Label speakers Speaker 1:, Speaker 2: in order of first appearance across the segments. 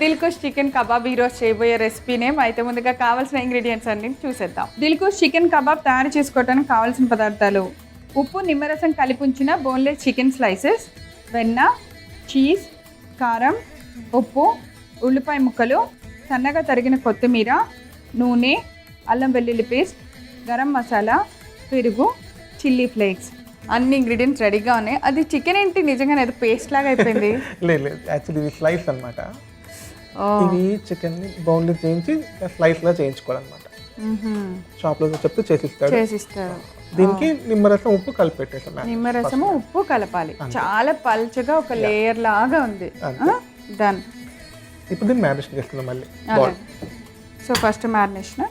Speaker 1: Dilkush chicken kebab ఈరోజు చేయబోయే recipe name. అయితే ముందుగా కావాల్సిన ఇంగ్రీడియంట్స్ అన్ని చూసేద్దాం. దిల్కుష్ చికెన్ కబాబ్ తయారు చేసుకోవడానికి కావాల్సిన పదార్థాలు: ఉప్పు, నిమ్మరసం కలిపి ఉంచిన బోన్లెస్ చికెన్ స్లైసెస్, వెన్న, చీజ్, కారం, ఉప్పు, ఉల్లిపాయ ముక్కలు, సన్నగా తరిగిన కొత్తిమీర, నూనె, అల్లం వెల్లుల్లి పేస్ట్, గరం మసాలా, పెరుగు, చిల్లీ ఫ్లేక్స్. అన్ని ఇంగ్రీడియంట్స్ రెడీగా ఉన్నాయి. అది చికెన్ ఏంటి నిజంగానే అది పేస్ట్ లాగా అయిపోయింది?
Speaker 2: లేదు యాక్చువల్లీ ఇది స్లైస్ అనమాట. ఇది చికెన్ బౌన్లెస్ చేయించి స్లైస్లా చేయించుకోవాలన్నమాట. షాప్లో చెప్తే చేసిస్తారు. దీనికి నిమ్మరసం ఉప్పు కలిపి పెట్టేసాం.
Speaker 1: నిమ్మరసము ఉప్పు కలపాలి. చాలా పల్చగా ఒక లేయర్ లాగా ఉంది. డన్.
Speaker 2: ఇప్పుడు దీన్ని మ్యారినేషన్ చేస్తున్నాం మళ్ళీ.
Speaker 1: సో ఫస్ట్ మ్యారినేషన్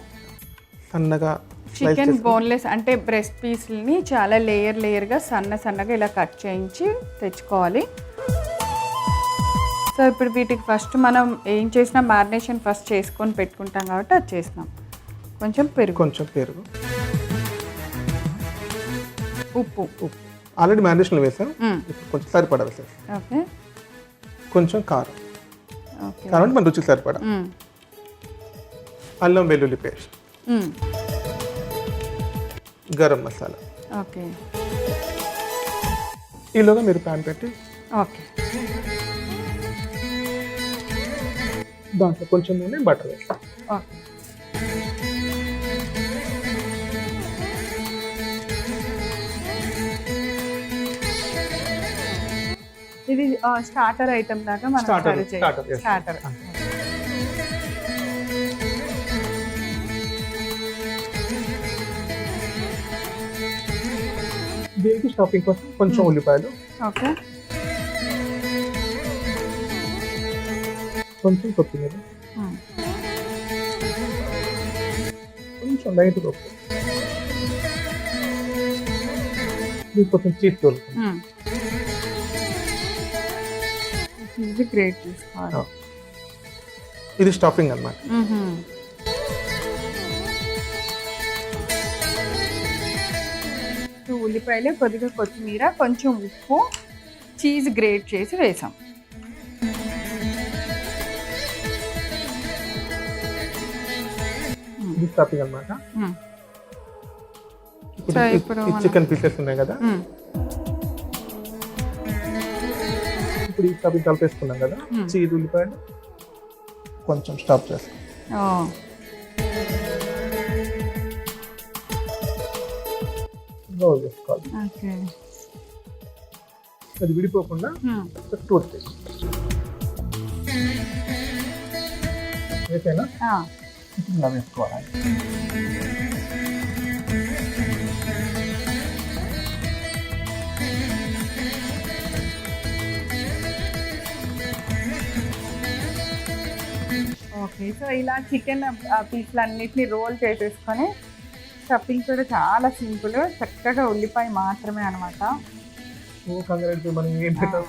Speaker 2: సన్నగా
Speaker 1: చికెన్ బోన్లెస్ అంటే బ్రెస్ట్ పీస్ని చాలా లేయర్గా సన్నగా ఇలా కట్ చేయించి తెచ్చుకోవాలి. సో ఇప్పుడు వీటికి ఫస్ట్ మనం ఏం చేసినా మ్యారినేషన్ ఫస్ట్ చేసుకొని పెట్టుకుంటాం కాబట్టి అది చేసినాం. కొంచెం పెరుగు, ఉప్పు
Speaker 2: ఆల్రెడీ మ్యారినేషన్లో వేసాం. కొంచెం సరిపడా వేసాం.
Speaker 1: ఓకే.
Speaker 2: కొంచెం కారం అంటే మన రుచికి సరిపడా. అల్లం వెల్లుల్లి పేస్ట్, గరం మసాలా.
Speaker 1: ఓకే.
Speaker 2: ఈలోగా మీరు ప్యాన్ పెట్టి
Speaker 1: ఓకే
Speaker 2: దాంట్లో కొంచెం నూనె, బటర్ వేస్తాం.
Speaker 1: ఓకే. ఇది స్టార్టర్ ఐటమ్ లాగా మనం స్టార్టర్.
Speaker 2: దీనికి స్టఫింగ్ కోసం కొంచెం ఉల్లిపాయలు,
Speaker 1: ఓకే,
Speaker 2: కొంచెం కొత్తిమీర, కొంచెం లైట్ ఉప్పు, దీనికి కొంచెం చీజ్ తోలుకుంటాం.
Speaker 1: ఇది గ్రేట్ చేసుకోవాలి.
Speaker 2: ఇది స్టఫింగ్ అన్నమాట.
Speaker 1: ఉల్లిపాయలు, కొద్దిగా కొత్తిమీర, కొంచెం ఉప్పు, చీజ్ గ్రేట్ చేసి వేసాం.
Speaker 2: ఇది స్టఫింగ్ అన్నమాట. ఇప్పుడు చికెన్ పీసెస్ ఉన్నాయి కదా, ఇప్పుడు ఈ స్టఫింగ్ కలిపేసుకున్నాం కదా, చీజ్, ఉల్లిపాయలు కొంచెం స్టఫ్ చేస్తాం. రోల్ చేసుకోవాలి. అది విడిపోకుండా టూత్ పేస్ట్ వేసేనా ఇలా వేసుకోవాలి.
Speaker 1: ఓకే. సో ఇలా చికెన్ పీస్లు అన్నిటిని రోల్ చేసేసుకొని, స్టఫింగ్ కూడా చాలా సింపుల్, చక్కగా ఉల్లిపాయ మాత్రమే అనమాట.
Speaker 2: మనం ఏం పెట్టాలి?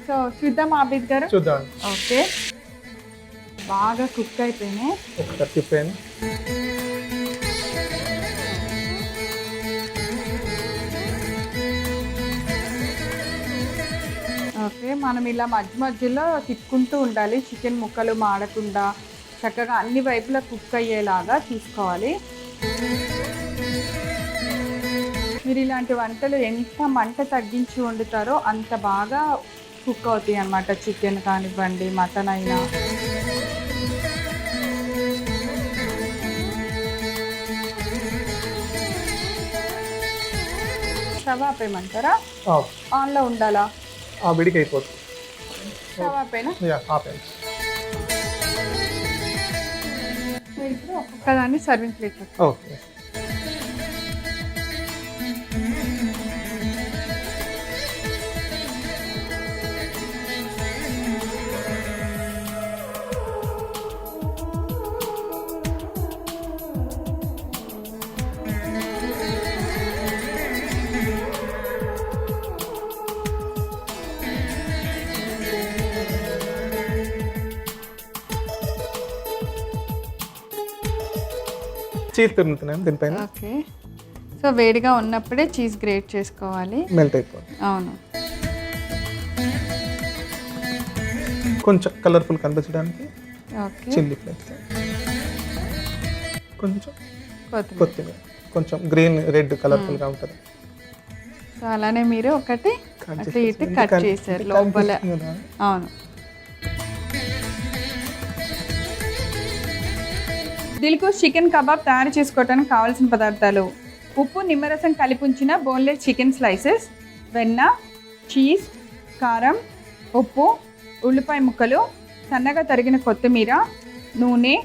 Speaker 1: సో చూద్దాం ఆబిద్ గారు.
Speaker 2: చూద్దాం.
Speaker 1: ఓకే, బాగా కుక్ అయిపోయినాయి.
Speaker 2: ఒకసారి తిప్పాను.
Speaker 1: ఓకే, మనం ఇలా మధ్యలో తిప్పుకుంటూ ఉండాలి. చికెన్ ముక్కలు మాడకుండా చక్కగా అన్ని వైపులా కుక్ అయ్యేలాగా చూసుకోవాలి. మీరు ఇలాంటి వంటలు ఎంత మంట తగ్గించి వండుతారో అంత బాగా కుక్ అవుతాయి అన్నమాట. చికెన్ కానివ్వండి, మటన్ అయినా. స్టవ్ ఆపేయమంటారా? ఆన్లో ఉండాలా?
Speaker 2: విడికి అయిపోతుంది.
Speaker 1: స్టవ్ ఆపేనా?
Speaker 2: ఆపేయండి.
Speaker 1: ఒక్కదాన్ని సర్వింగ్ ప్లేట్లో.
Speaker 2: ఓకే. చీజ్ తిరుగుతున్నాం దీనిపైన.
Speaker 1: ఓకే. సో వేడిగా ఉన్నప్పుడే చీజ్ గ్రేట్ చేసుకోవాలి.
Speaker 2: మెల్ట్ అయిపోతుంది.
Speaker 1: అవును.
Speaker 2: కొంచెం కలర్ఫుల్ కనిపించడానికి
Speaker 1: ఓకే.
Speaker 2: చిల్లీ ఫ్లేక్స్, కొంచెం
Speaker 1: కొత్తిమీర.
Speaker 2: కొత్తిమీర, కొంచెం గ్రీన్ రెడ్ కలర్ఫుల్గా ఉంటుంది.
Speaker 1: సో అలానే మీరు ఒకటి అటు ఇటు కట్ చేశారు లోపల. అవును. దిల్కుష్ చికెన్ కబాబ్ తయారు చేసుకోవడానికి కావాల్సిన పదార్థాలు: ఉప్పు, నిమ్మరసం కలిపి ఉంచిన బోన్లెస్ చికెన్ స్లైసెస్, వెన్న, చీజ్, కారం, ఉప్పు, ఉల్లిపాయ ముక్కలు, సన్నగా తరిగిన కొత్తిమీర, నూనె,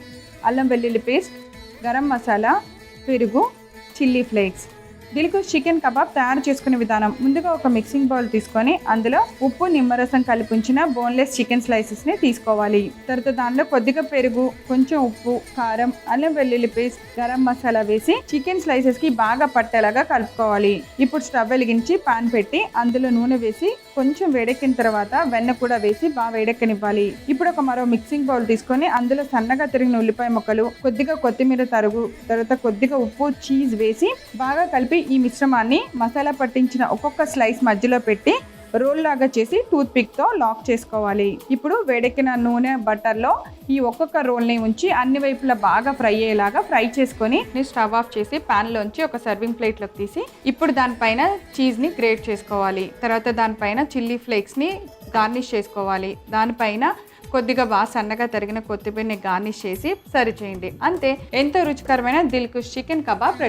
Speaker 1: అల్లం వెల్లుల్లి పేస్ట్, గరం మసాలా, పెరుగు, chilli flakes. Dilkush chicken kebab తయారు చేసుకునే విధానం: ముందుగా ఒక మిక్సింగ్ బౌల్ తీసుకొని అందులో ఉప్పు, నిమ్మరసం కలిపి ఉంచిన బోన్లెస్ చికెన్ స్లైసెస్ని తీసుకోవాలి. తర్వాత దానిలో కొద్దిగా పెరుగు, కొంచెం ఉప్పు, కారం, అల్లం వెల్లుల్లి పేస్ట్, గరం మసాలా వేసి చికెన్ స్లైసెస్కి బాగా పట్టేలాగా కలుపుకోవాలి. ఇప్పుడు స్టవ్ వెలిగించి పాన్ పెట్టి అందులో నూనె వేసి కొంచెం వేడెక్కిన తర్వాత వెన్న కూడా వేసి బాగా వేడెక్కనివ్వాలి. ఇప్పుడు మరో మిక్సింగ్ బౌల్ తీసుకొని అందులో సన్నగా తరిగిన ఉల్లిపాయ ముక్కలు, కొద్దిగా కొత్తిమీర తరుగు, తర్వాత కొద్దిగా ఉప్పు, చీజ్ వేసి బాగా కలిపి ఈ మిశ్రమాన్ని మసాలా పట్టించిన ఒక్కొక్క స్లైస్ మధ్యలో పెట్టి రోల్ లాగా చేసి టూత్ పిక్తో లాక్ చేసుకోవాలి. ఇప్పుడు వేడెక్కిన నూనె బటర్లో ఈ ఒక్కొక్క రోల్ని ఉంచి అన్ని వైపులా బాగా ఫ్రై అయ్యేలాగా ఫ్రై చేసుకొని స్టవ్ ఆఫ్ చేసి ప్యాన్లోంచి ఒక సర్వింగ్ ప్లేట్లోకి తీసి ఇప్పుడు దానిపైన చీజ్ని గ్రేట్ చేసుకోవాలి. తర్వాత దానిపైన చిల్లీ ఫ్లేక్స్ని గార్నిష్ చేసుకోవాలి. దానిపైన కొద్దిగా బాగా సన్నగా తరిగిన కొత్తిమీరని గార్నిష్ చేసి సర్వ్ చేయండి. అంతే, ఎంతో రుచికరమైన దిల్కుష్ చికెన్ కబాబ్ రెడీ.